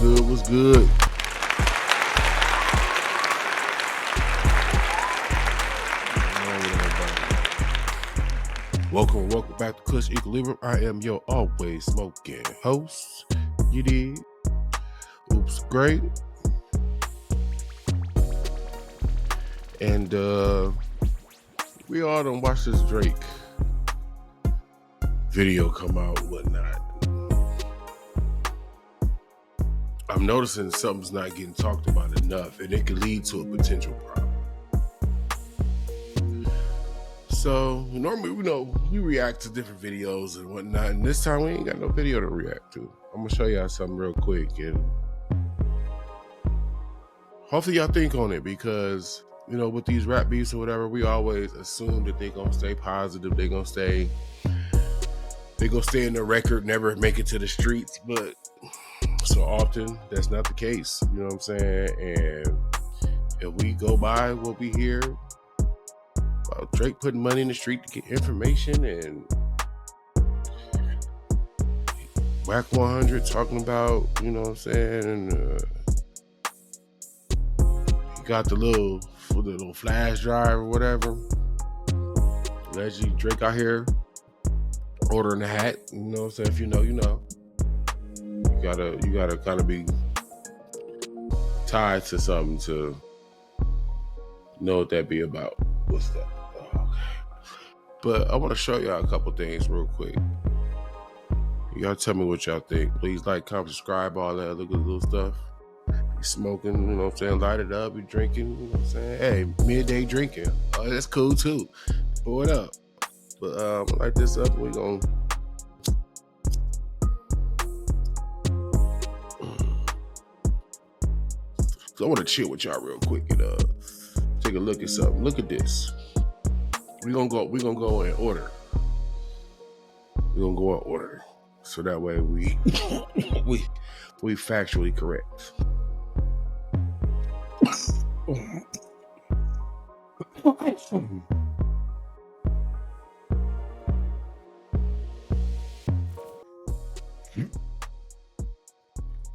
good? What's good? Welcome back to Kush Equilibrium. I am your always smoking host. You did. Oops, great. And we all done watch this Drake video come out and whatnot. I'm noticing something's not getting talked about enough, and it could lead to a potential problem. So normally, we react to different videos and whatnot, and this time we ain't got no video to react to. I'm gonna show y'all something real quick, and hopefully y'all think on it, because with these rap beefs or whatever, we always assume that they gonna stay positive, they gonna stay in the record, never make it to the streets, but so often that's not the case. You know what I'm saying? And if we go by what we hear about Drake putting money in the street to get information, and Wack 100 talking about, you know what I'm saying, he got the little flash drive or whatever. Allegedly Drake out here ordering a hat, you know what I'm saying? If you know, you know. You gotta kind of be tied to something to know what that be about. What's that? Oh, okay. But I want to show y'all a couple things real quick. Y'all tell me what y'all think. Please like, comment, subscribe, all that other good little stuff. You smoking, you know what I'm saying? Light it up. You drinking, you know what I'm saying? Hey, midday drinking. Oh, that's cool too. Pour it up. But light this up. We gonna. So I want to chill with y'all real quick and take a look at something. Look at this. We're gonna go in order. We're gonna go in order, so that way we we factually correct.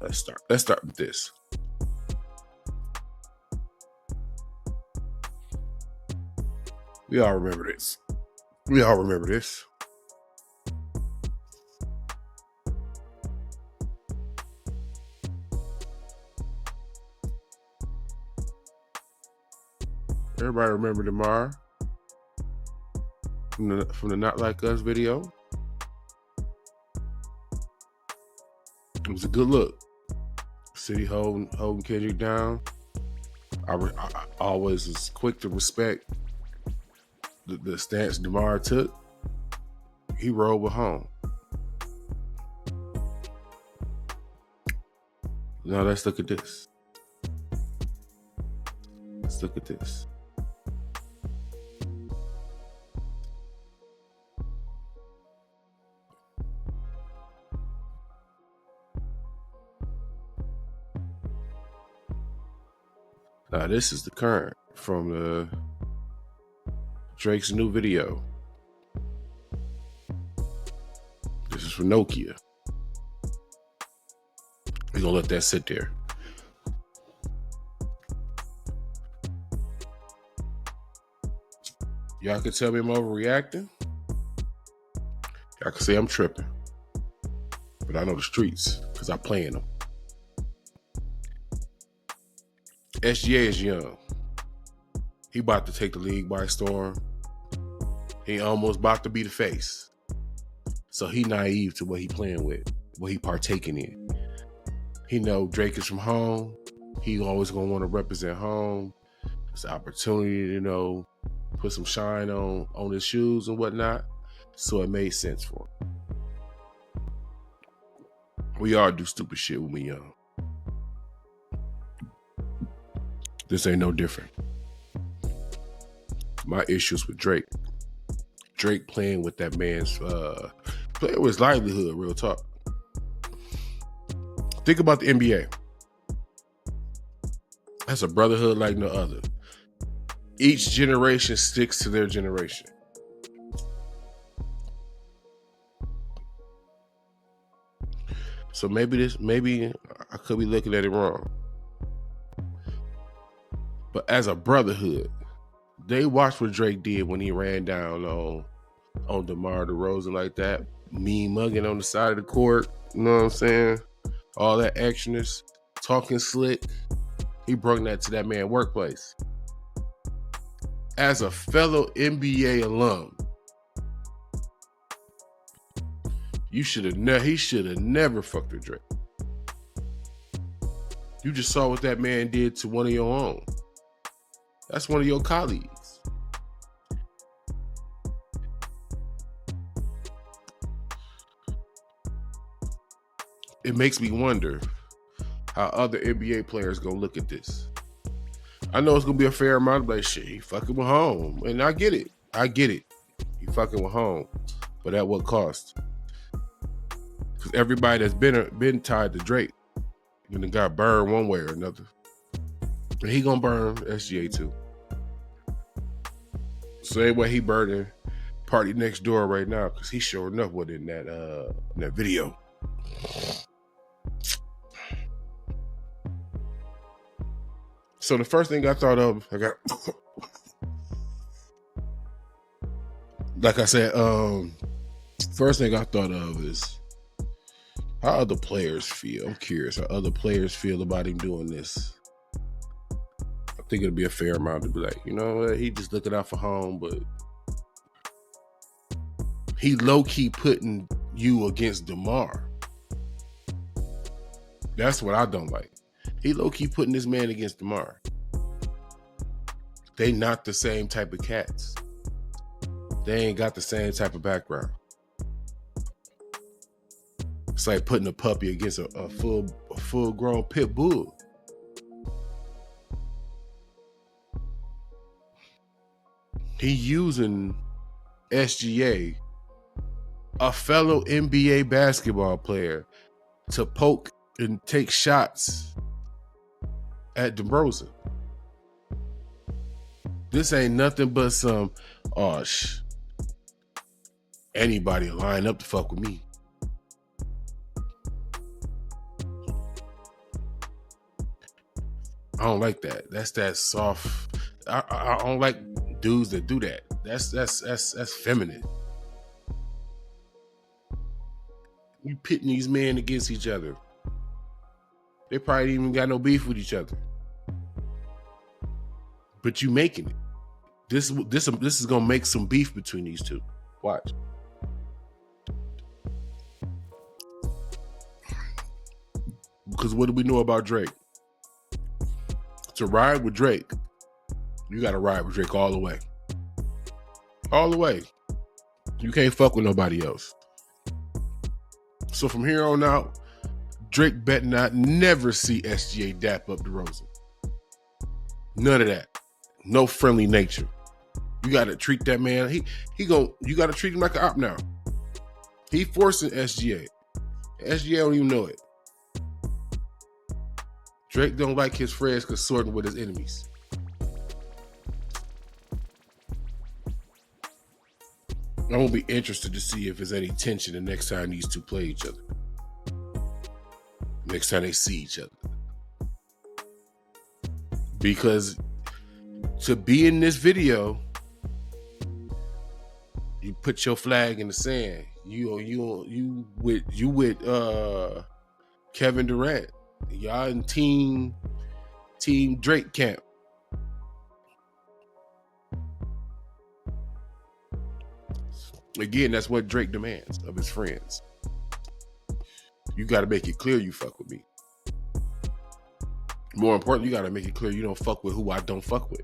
Let's start with this. We all remember this. Everybody remember Damar from the Not Like Us video. It was a good look. City holding Kendrick down. I always was quick to respect the stance Damar took. He rolled with home. Now let's look at this. Now this is the current from the Drake's new video. This is from Nokia. We're gonna let that sit there. Y'all can tell me I'm overreacting. Y'all can say I'm tripping. But I know the streets, because I play in them. SGA is young. He about to take the league by storm. He almost about to be the face. So he naive to what he playing with, what he partaking in. He know Drake is from home. He always gonna want to represent home. It's an opportunity to, put some shine on his shoes and whatnot. So it made sense for him. We all do stupid shit when we young. This ain't no different. My issues with Drake. Drake playing with that man's playing with his livelihood, real talk. Think about the NBA. That's a brotherhood like no other. Each generation sticks to their generation. So maybe I could be looking at it wrong. But as a brotherhood, they watched what Drake did when he ran down on DeMar DeRozan like that, mean mugging on the side of the court. You know what I'm saying? All that extraness, talking slick. He brought that to that man's workplace. As a fellow NBA alum, he should have never fucked with Drake. You just saw what that man did to one of your own. That's one of your colleagues. It makes me wonder how other NBA players gonna look at this. I know it's gonna be a fair amount of like, shit, he fucking with home. And I get it. He fucking with home. But at what cost? Because everybody that's been tied to Drake, when it got burned one way or another. And he gonna burn SGA too. Same way he burning Party Next Door right now, because he sure enough was in that video. So the first thing I thought of, like I said, first thing I thought of is how other players feel. I'm curious how other players feel about him doing this. I think it'll be a fair amount to be like, you know what, he just looking out for home, but he low-key putting you against DeMar. That's what I don't like. He low-key putting this man against DeMar. They not the same type of cats. They ain't got the same type of background. It's like putting a puppy against a full-grown pit bull. He using SGA, a fellow NBA basketball player, to poke and take shots at DeRozan. This ain't nothing but some, anybody line up to fuck with me. I don't like that. That's that soft. I don't like dudes that do that. That's feminine. You pitting these men against each other. They probably ain't even got no beef with each other. But you making it. This is gonna make some beef between these two. Watch. Because what do we know about Drake? To ride with Drake, you gotta ride with Drake all the way. All the way. You can't fuck with nobody else. So from here on out, Drake better not never see SGA dap up DeRozan. None of that. No friendly nature. You gotta treat that man. You gotta treat him like an op now. He forcing SGA. SGA don't even know it. Drake don't like his friends consorting with his enemies. I'm gonna be interested to see if there's any tension the next time these two play each other. Next time they see each other. Because to be in this video, you put your flag in the sand. You with Kevin Durant. Y'all in team Drake camp. Again, that's what Drake demands of his friends. You got to make it clear you fuck with me. More important, you got to make it clear you don't fuck with who I don't fuck with.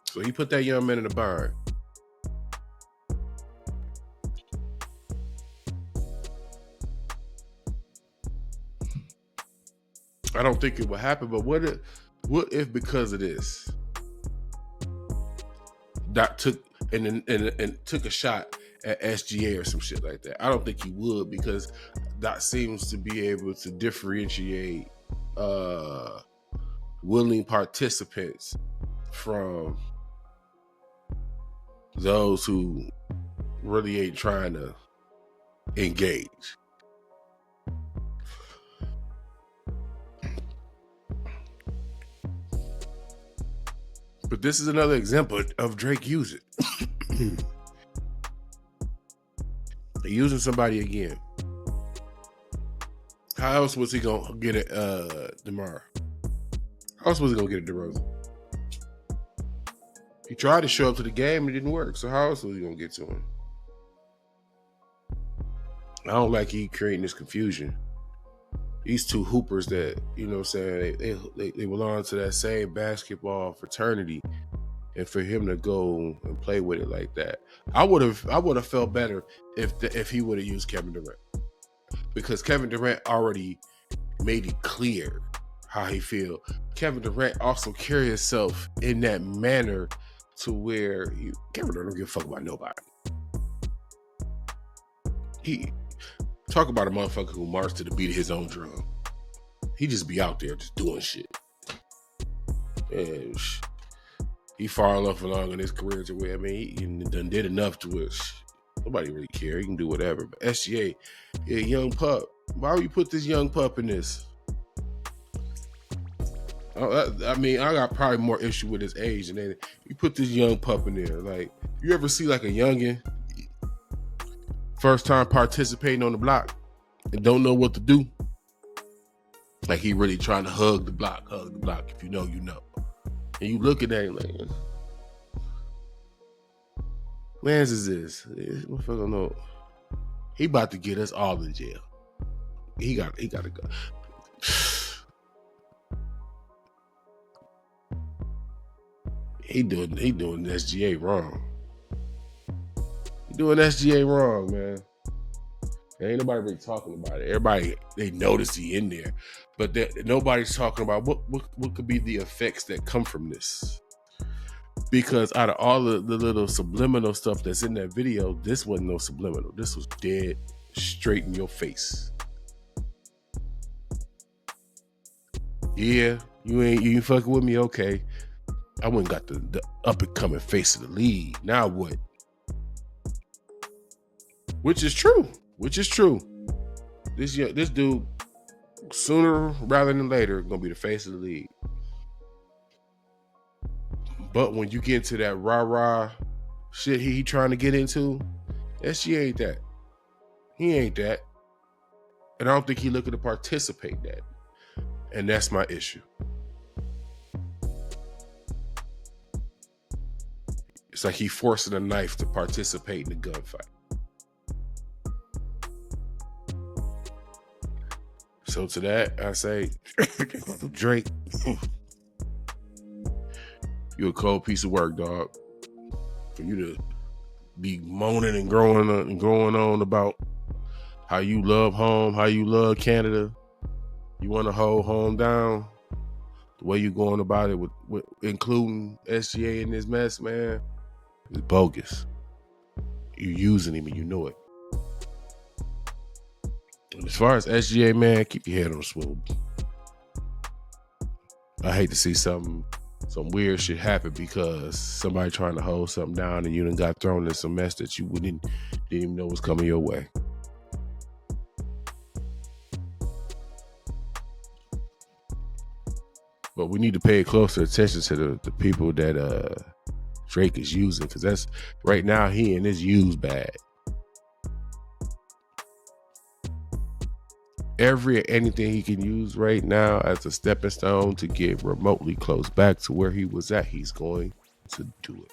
So he put that young man in the bind. I don't think it will happen, but what if because of this, Doc took and took a shot at SGA or some shit like that? I don't think he would, because Doc seems to be able to differentiate willing participants from those who really ain't trying to engage. But this is another example of Drake using. Using somebody again. How else was he gonna get it, DeMar? How else was he gonna get it, DeRozan? He tried to show up to the game and it didn't work. So how else was he gonna get to him? I don't like he creating this confusion. These two hoopers that, you know what I'm saying, they belong to that same basketball fraternity. And for him to go and play with it like that, I would have felt better if he would have used Kevin Durant. Because Kevin Durant already made it clear how he feel. Kevin Durant also carry himself in that manner to where Kevin Durant don't give a fuck about nobody. He talk about a motherfucker who marched to the beat of his own drum. He just be out there just doing shit. And he far enough along in his career to where, I mean, he done did enough to it. Nobody really care. He can do whatever. But SGA, yeah, young pup. Why would you put this young pup in this? I mean, I got probably more issue with his age, and then you put this young pup in there. Like, you ever see like a youngin' first time participating on the block and don't know what to do? Like he really trying to hug the block. If you know, you know. And you look at that like, man's is this? This motherfucker know. He about to get us all in jail. He got to go. He doing SGA wrong. He doing SGA wrong, man. There ain't nobody really talking about it. Everybody, they notice he in there, but nobody's talking about what could be the effects that come from this. Because out of all the little subliminal stuff that's in that video, this wasn't no subliminal. This was dead straight in your face. Yeah, you ain't fucking with me, okay. I wouldn't got the up and coming face of the league. Now what? Which is true. This dude, sooner rather than later, gonna be the face of the league. But when you get into that rah-rah shit he trying to get into, SG ain't that. He ain't that. And I don't think he looking to participate in that. And that's my issue. It's like he forcing a knife to participate in the gunfight. So to that, I say, Drake, you a cold piece of work, dog. For you to be moaning and growing on about how you love home, how you love Canada, you want to hold home down. The way you going about it with including SGA in this mess, man, is bogus. You're using him and you know it. And as far as SGA, man, keep your head on the swivel. I hate to see some weird shit happen because somebody trying to hold something down and you done got thrown in some mess that you didn't even know was coming your way. But we need to pay closer attention to the people that Drake is using, because that's right now he in his use bag. Anything he can use right now as a stepping stone to get remotely close back to where he was at, he's going to do it.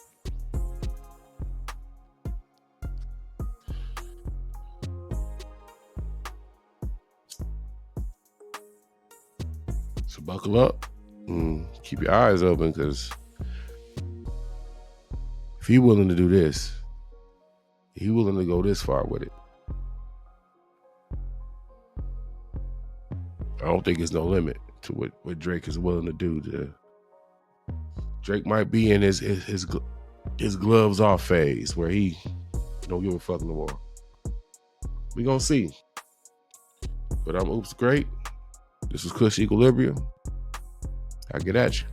So buckle up and keep your eyes open, because if he's willing to do this, he's willing to go this far with it. I don't think there's no limit to what Drake is willing to do. Drake might be in his gloves off phase where he don't give a fuck no more. We gonna see. But I'm Oops Great. This is Kush Equilibrium. I get at you.